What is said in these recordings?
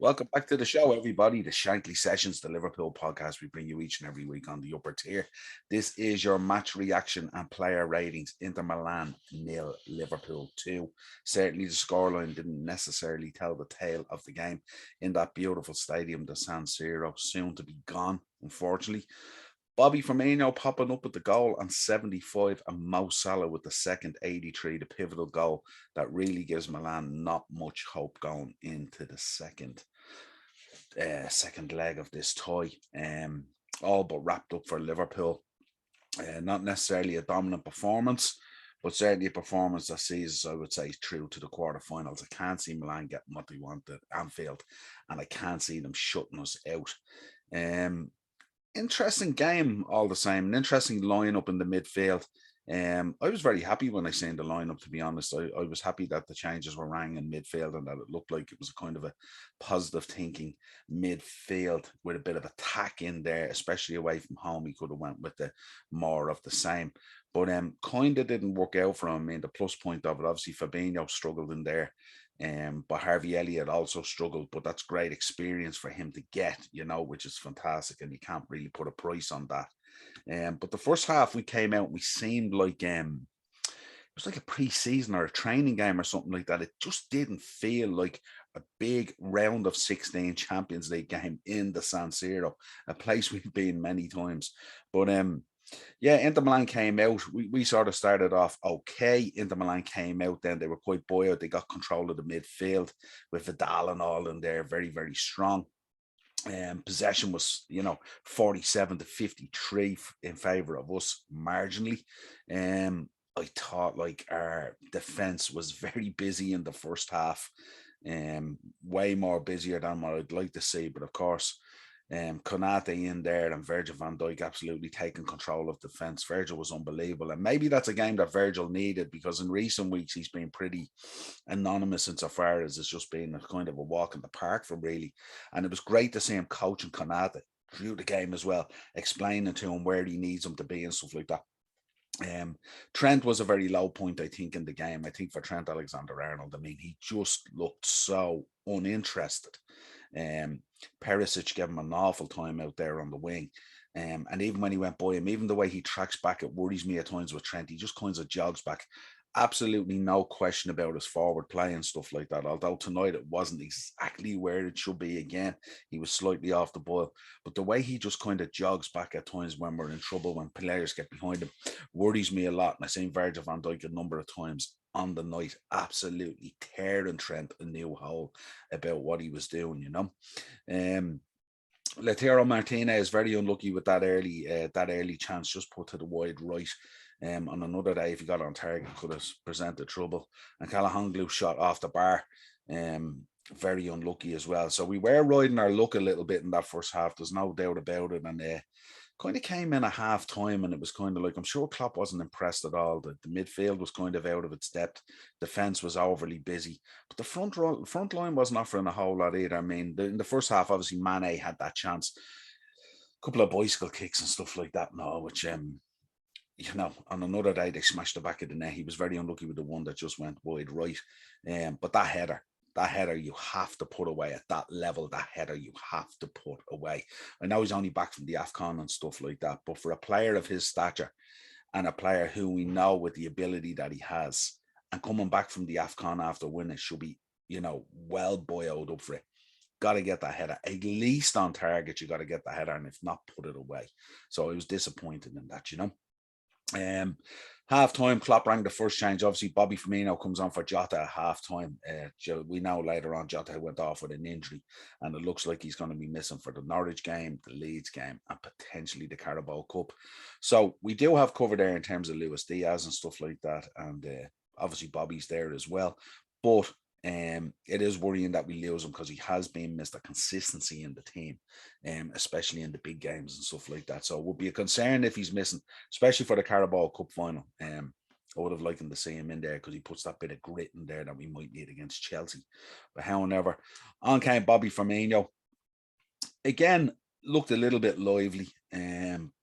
Welcome back to the show, everybody. The Shankly Sessions, the Liverpool podcast we bring you each and every week on the upper tier. This is your match reaction and player ratings. Inter Milan 0, Liverpool 2. Certainly the scoreline didn't necessarily tell the tale of the game in that beautiful stadium, the San Siro, soon to be gone, unfortunately. Bobby Firmino popping up with the goal on 75 and Mo Salah with the second 83, the pivotal goal that really gives Milan not much hope going into the second leg of this tie. All but wrapped up for Liverpool. Not necessarily a dominant performance, but certainly a performance that sees, I would say, through to the quarterfinals. I can't see Milan getting what they want at Anfield, and I can't see them shutting us out. Interesting game all the same. An interesting lineup in the midfield. I was very happy when I seen the lineup, to be honest. I was happy that the changes were rang in midfield and that it looked like it was a kind of a positive thinking midfield with a bit of attack in there, especially away from home. He could have went with the more of the same. But kind of didn't work out for him. I mean, the plus point of it, obviously Fabinho struggled in there. But Harvey Elliott also struggled, but that's great experience for him to get, which is fantastic, and you can't really put a price on that. But the first half we came out, we seemed like it was like a pre-season or a training game or something like that. It just didn't feel like a big round of 16 Champions League game in the San Siro, a place we've been many times. But yeah, Inter Milan came out. We sort of started off okay. Inter Milan came out, then they were quite buoyant. They got control of the midfield with Vidal and all in there, very, very strong. Possession was, 47 to 53 in favor of us marginally. I thought like our defense was very busy in the first half, way more busier than what I'd like to see. But of course, Konate in there and Virgil van Dijk absolutely taking control of defence. Virgil was unbelievable. And maybe that's a game that Virgil needed, because in recent weeks he's been pretty anonymous insofar as it's just been a kind of a walk in the park for him, really. And it was great to see him coaching Konate through the game as well, explaining to him where he needs him to be and stuff like that. Trent was a very low point, I think, in the game. I think for Trent Alexander-Arnold, I mean, he just looked so uninterested. Perisic gave him an awful time out there on the wing. And even when he went by him, even the way he tracks back, it worries me at times with Trent. He just kind of jogs back. Absolutely no question about his forward play and stuff like that. Although tonight it wasn't exactly where it should be again. He was slightly off the ball. But the way he just kind of jogs back at times when we're in trouble, when players get behind him, worries me a lot. And I've seen Virgil van Dijk a number of times on the night absolutely tearing Trent a new hole about what he was doing, Lautaro Martinez is very unlucky with that early chance just put to the wide right. On another day, if he got on target, could have presented trouble. And Calahanglu shot off the bar. Very unlucky as well. So we were riding our luck a little bit in that first half. There's no doubt about it. And kind of came in at half time, and it was kind of like, I'm sure Klopp wasn't impressed at all. The midfield was kind of out of its depth. Defense was overly busy, but the front line wasn't offering a whole lot either. I mean, in the first half, obviously Mane had that chance, a couple of bicycle kicks and stuff like that. No, which on another day they smashed the back of the net. He was very unlucky with the one that just went wide right. But that header you have to put away at that level. That header you have to put away. I know he's only back from the AFCON and stuff like that, but for a player of his stature and a player who we know with the ability that he has, and coming back from the AFCON after winning, should be, well boiled up for it. Got to get that header, at least on target. You got to get the header, and if not, put it away. So I was disappointed in that, Half time, Klopp rang the first change. Obviously, Bobby Firmino comes on for Jota at half time. We know later on Jota went off with an injury, and it looks like he's going to be missing for the Norwich game, the Leeds game, and potentially the Carabao Cup. So we do have cover there in terms of Luis Diaz and stuff like that, and obviously Bobby's there as well. But it is worrying that we lose him, because he has been Mr. Consistency in the team, especially in the big games and stuff like that. So it would be a concern if he's missing, especially for the Carabao Cup final. I would have liked him to see him in there, because he puts that bit of grit in there that we might need against Chelsea. But however, on came Bobby Firmino. Again, looked a little bit lively,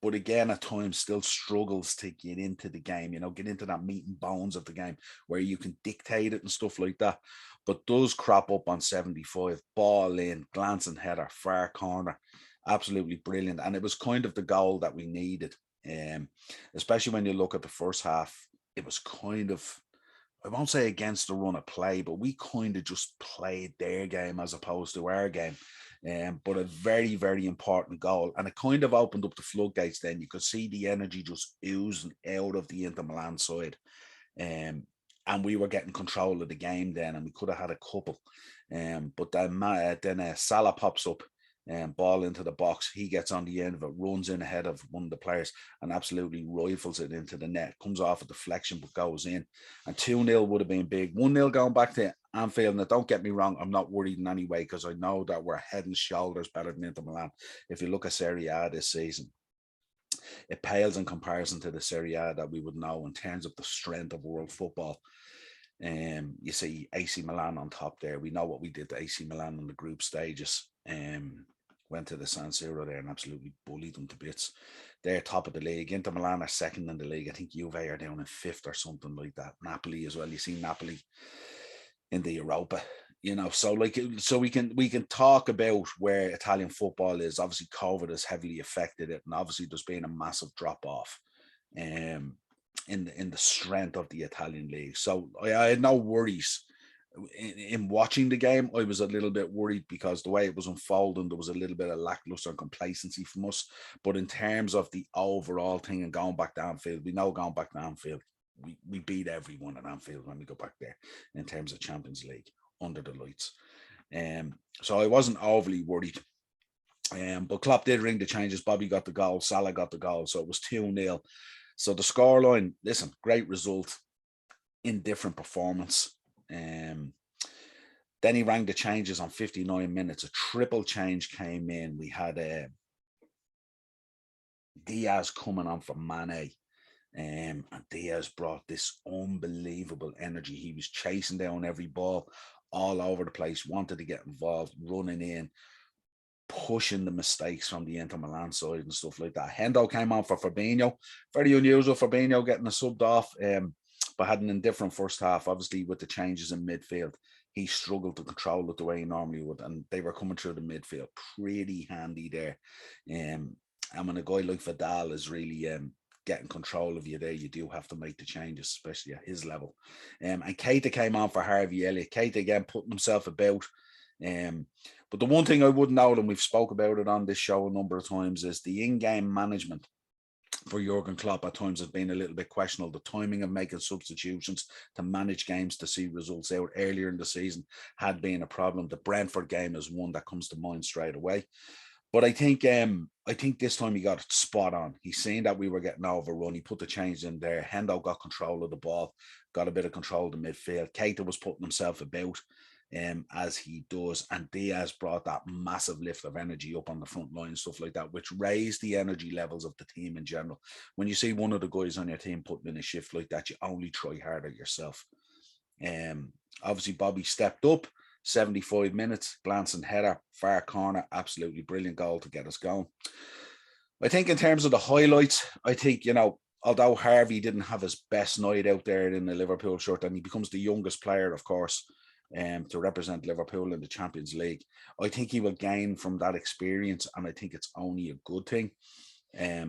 but again at times still struggles to get into the game, get into that meat and bones of the game where you can dictate it and stuff like that. but does crop up on 75, ball in, glancing header, far corner, absolutely brilliant. And it was kind of the goal that we needed, especially when you look at the first half. It was kind of, I won't say against the run of play, but we kind of just played their game as opposed to our game. But a very, very important goal. And it kind of opened up the floodgates then. You could see the energy just oozing out of the Inter Milan side. And we were getting control of the game then, and we could have had a couple. But then Salah pops up, ball into the box. He gets on the end of it, runs in ahead of one of the players and absolutely rifles it into the net. Comes off a deflection, but goes in. And 2-0 would have been big. 1-0 going back to Anfield. Now, don't get me wrong, I'm not worried in any way, because I know that we're head and shoulders better than Inter Milan. If you look at Serie A this season, it pales in comparison to the Serie A that we would know in terms of the strength of world football. You see AC Milan on top there. We know what we did to AC Milan in the group stages. Went to the San Siro there and absolutely bullied them to bits. They're top of the league. Inter Milan are second in the league. I think Juve are down in fifth or something like that. Napoli as well. You see Napoli in the Europa. So we can talk about where Italian football is. Obviously, COVID has heavily affected it, and obviously there's been a massive drop off in the strength of the Italian league. So I had no worries in watching the game. I was a little bit worried because the way it was unfolding, there was a little bit of lackluster complacency from us. But in terms of the overall thing and going back to Anfield, we know going back to Anfield, we beat everyone at Anfield when we go back there in terms of Champions League under the lights. So I wasn't overly worried. But Klopp did ring the changes. Bobby got the goal, Salah got the goal, so it was 2-0. So the scoreline, listen, great result, indifferent performance. Then he rang the changes on 59 minutes. A triple change came in. We had Diaz coming on for Mane. And Diaz brought this unbelievable energy. He was chasing down every ball all over the place, wanted to get involved, running in, pushing the mistakes from the Inter Milan side and stuff like that. Hendo came on for Fabinho. Very unusual, Fabinho getting a subbed off, but had an indifferent first half. Obviously, with the changes in midfield, he struggled to control it the way he normally would, and they were coming through the midfield pretty handy there. And when a guy like Vidal is really getting control of you there, you do have to make the changes, especially at his level. And Keita came on for Harvey Elliott. Keita again putting himself about. But the one thing I would note, and we've spoke about it on this show a number of times, is the in-game management for Jurgen Klopp at times has been a little bit questionable. The timing of making substitutions to manage games to see results out earlier in the season had been a problem. The Brentford game is one that comes to mind straight away. But I think this time he got it spot on. He's seen that we were getting overrun. He put the change in there. Hendo got control of the ball, got a bit of control of the midfield. Keita was putting himself about as he does. And Diaz brought that massive lift of energy up on the front line, stuff like that, which raised the energy levels of the team in general. When you see one of the guys on your team putting in a shift like that, you only try harder yourself. Obviously, Bobby stepped up. 75 minutes, glancing header, far corner, absolutely brilliant goal to get us going. I think in terms of the highlights, I think, although Harvey didn't have his best night out there in the Liverpool shirt, and he becomes the youngest player, of course, to represent Liverpool in the Champions League, I think he will gain from that experience, and I think it's only a good thing. I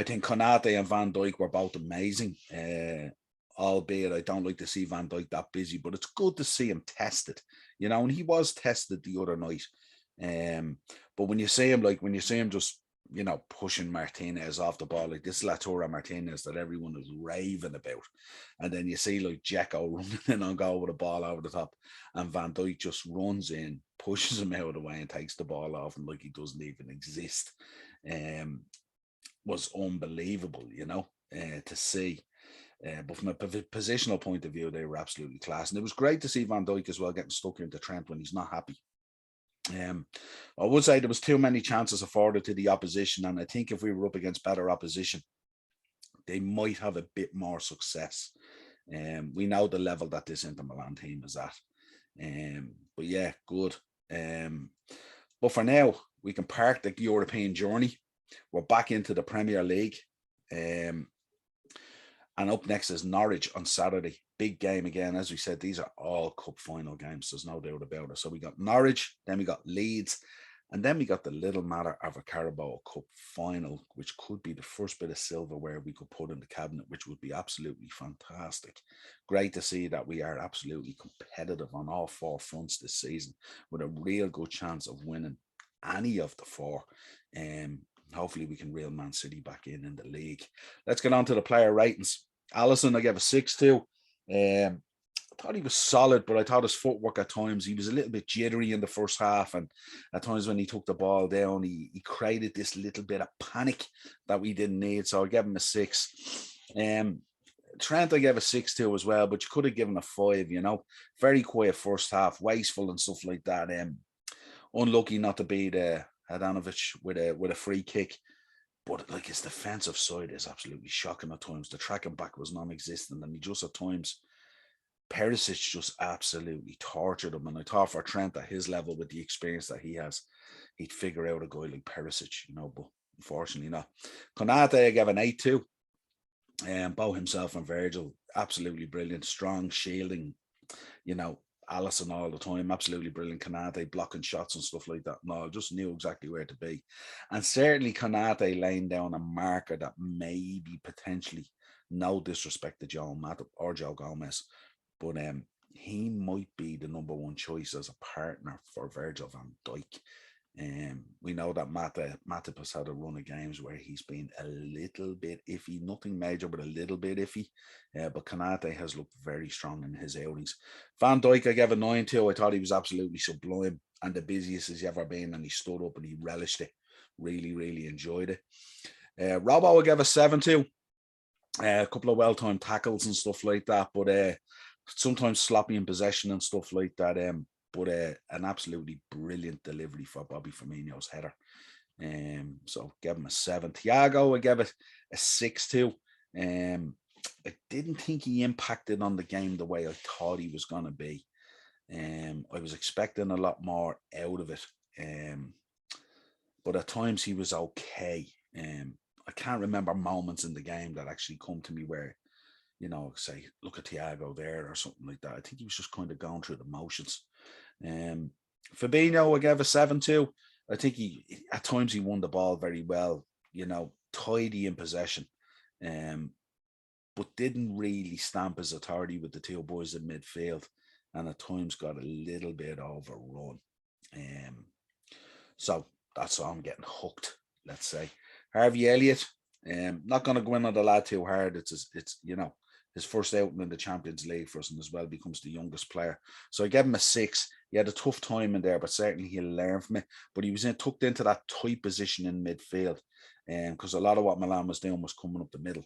think Konate and Van Dijk were both amazing. Albeit I don't like to see Van Dijk that busy, but it's good to see him tested, and he was tested the other night. But when you see him just, pushing Martinez off the ball, like this Latura Martinez that everyone is raving about, and then you see like Dzeko running in on goal with a ball over the top, and Van Dijk just runs in, pushes him out of the way, and takes the ball off him like he doesn't even exist. Was unbelievable, to see. But from a positional point of view, they were absolutely class. And it was great to see Van Dijk as well getting stuck into Trent when he's not happy. I would say there was too many chances afforded to the opposition. And I think if we were up against better opposition, they might have a bit more success. We know the level that this Inter Milan team is at. But yeah, good. But for now, we can park the European journey. We're back into the Premier League. And up next is Norwich on Saturday. big game again. As we said, these are all cup final games. There's no doubt about it. So we got Norwich, then we got Leeds, and then we got the little matter of a Carabao Cup final, which could be the first bit of silverware we could put in the cabinet, which would be absolutely fantastic. Great to see that we are absolutely competitive on all four fronts this season, with a real good chance of winning any of the four. Hopefully we can reel Man City back in the league. Let's get on to the player ratings. Alisson, I gave a 6-2. I thought he was solid, but I thought his footwork at times, he was a little bit jittery in the first half. And at times when he took the ball down, he created this little bit of panic that we didn't need. So I gave him a 6. Trent, I gave a 6-2 as well, but you could have given a 5, you know. Very quiet first half, wasteful and stuff like that. Unlucky not to beat Hadanovic with a free kick. But like his defensive side is absolutely shocking at times. The tracking back was non-existent, and he just at times, Perisic just absolutely tortured him. And I thought for Trent at his level, with the experience that he has, he'd figure out a guy like Perisic, you know, but unfortunately not. Konate, I gave an 8-2. Both himself and Virgil, absolutely brilliant, strong shielding, you know, Alisson all the time, absolutely brilliant. Konate blocking shots and stuff like that. No, just knew exactly where to be. And certainly Konate laying down a marker that maybe potentially, no disrespect to Joe Matip or Joe Gomez, but he might be the number one choice as a partner for Virgil van Dijk. We know that Matip has had a run of games where he's been a little bit iffy, nothing major, but a little bit iffy. But Konate has looked very strong in his outings. Van Dijk, I gave a 9-2. I thought he was absolutely sublime and the busiest he's ever been, and he stood up and he relished it. Really, really enjoyed it. Robbo, I gave a 7-2. A couple of well-timed tackles and stuff like that, but sometimes sloppy in possession and stuff like that. But an absolutely brilliant delivery for Bobby Firmino's header. So gave him a 7. Thiago, I gave it a 6-2. I didn't think he impacted on the game the way I thought he was going to be. I was expecting a lot more out of it. But at times he was okay. I can't remember moments in the game that actually come to me where, you know, say, look at Thiago there or something like that. I think he was just kind of going through the motions. Fabinho, I gave a 7-2. I think at times he won the ball very well, you know, tidy in possession, but didn't really stamp his authority with the two boys in midfield, and at times got a little bit overrun. So that's why I'm getting hooked, let's say. Harvey Elliott, not going to go in on the lad too hard. It's you know, his first outing in the Champions League for us, and as well becomes the youngest player. So I gave him a 6. He had a tough time in there, but certainly he'll learn from it. But he was tucked into that tight position in midfield, because a lot of what Milan was doing was coming up the middle,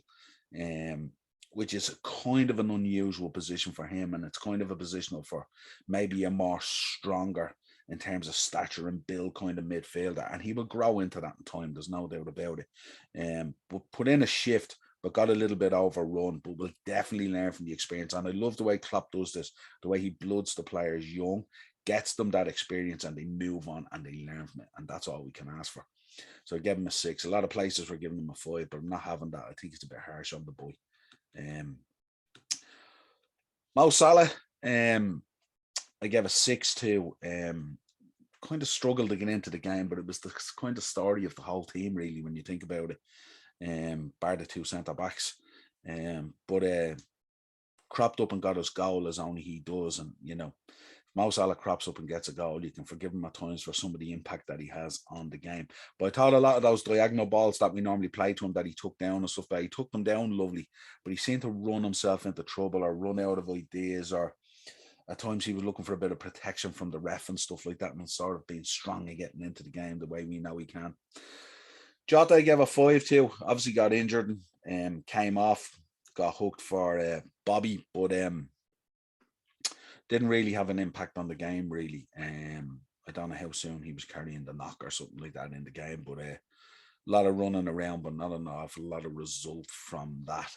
which is kind of an unusual position for him, and it's kind of a positional for maybe a more stronger in terms of stature and build kind of midfielder, and he will grow into that in time. There's no doubt about it. But put in a shift, but got a little bit overrun, but will definitely learn from the experience. And I love the way Klopp does this, the way he bloods the players young, gets them that experience, and they move on and they learn from it. And that's all we can ask for. So I gave him a 6. A lot of places were giving him a 5, but I'm not having that. I think it's a bit harsh on the boy. Mo Salah, I gave a 6-2. Kind of struggled to get into the game, but it was the kind of story of the whole team, really, when you think about it. Bar the two centre backs, but cropped up and got his goal as only he does. And you know, if Mo Salah crops up and gets a goal, you can forgive him at times for some of the impact that he has on the game. But I thought a lot of those diagonal balls that we normally play to him, that he took down and stuff, that he took them down lovely, but he seemed to run himself into trouble or run out of ideas, or at times he was looking for a bit of protection from the ref and stuff like that, and sort of being strong and getting into the game the way we know he can. Jota gave a 5-2. Obviously got injured and came off, got hooked for Bobby, but didn't really have an impact on the game, really. I don't know how soon he was carrying the knock or something like that in the game, but a lot of running around, but not an awful lot of result from that.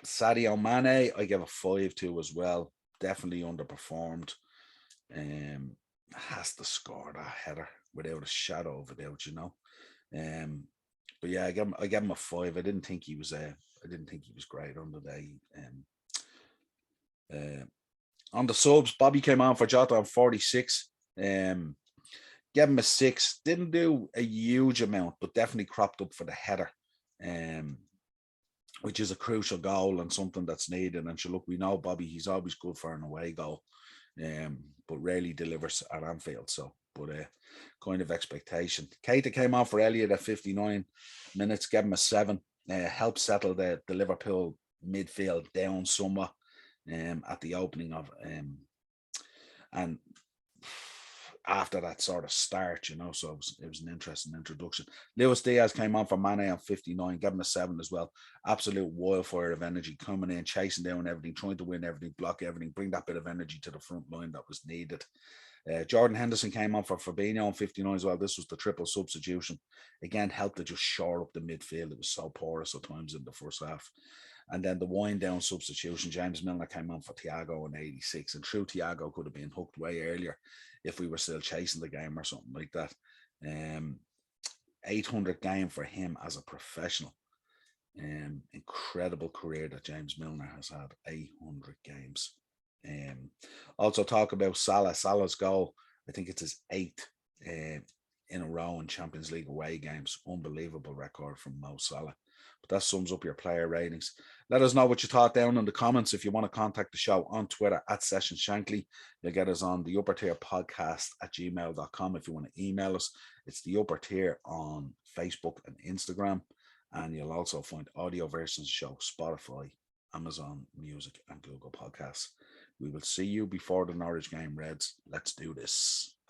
Sadio Mane, I gave a 5-2 as well. Definitely underperformed. Has to score that header without a shadow of a doubt, you know. But yeah, I gave him a 5. I didn't think he was great on the day. On the subs, Bobby came on for Jota on 46. Gave him a 6. Didn't do a huge amount, but definitely cropped up for the header, which is a crucial goal and something that's needed. And so, look, we know Bobby, he's always good for an away goal, but rarely delivers at Anfield. So, but kind of expectation. Keita came on for Elliott at 59 minutes, gave him a 7. Helped settle the Liverpool midfield down somewhat at the opening of and after that sort of start, so it was an interesting introduction. Luis Diaz came on for Mane on 59, gave him a 7 as well. Absolute wildfire of energy, coming in, chasing down everything, trying to win everything, block everything, bring that bit of energy to the front line that was needed. Jordan Henderson came on for Fabinho on 59 as well. This was the triple substitution. Again, helped to just shore up the midfield. It was so porous at times in the first half. And then the wind down substitution, James Milner came on for Thiago in 86. And true, Thiago could have been hooked way earlier if we were still chasing the game or something like that. 800 game for him as a professional. Incredible career that James Milner has had, 800 games. Also talk about Salah. Salah's goal, I think it's his 8th in a row in Champions League away games. Unbelievable record from Mo Salah. But that sums up your player ratings. Let us know what you thought down in the comments. If you want to contact the show on Twitter at Session Shankly, you'll get us on the upper tier podcast at gmail.com. If you want to email us, it's the upper tier on Facebook and Instagram. And you'll also find audio versions of the show, Spotify, Amazon Music, and Google Podcasts. We will see you before the Norwich game, Reds. Let's do this.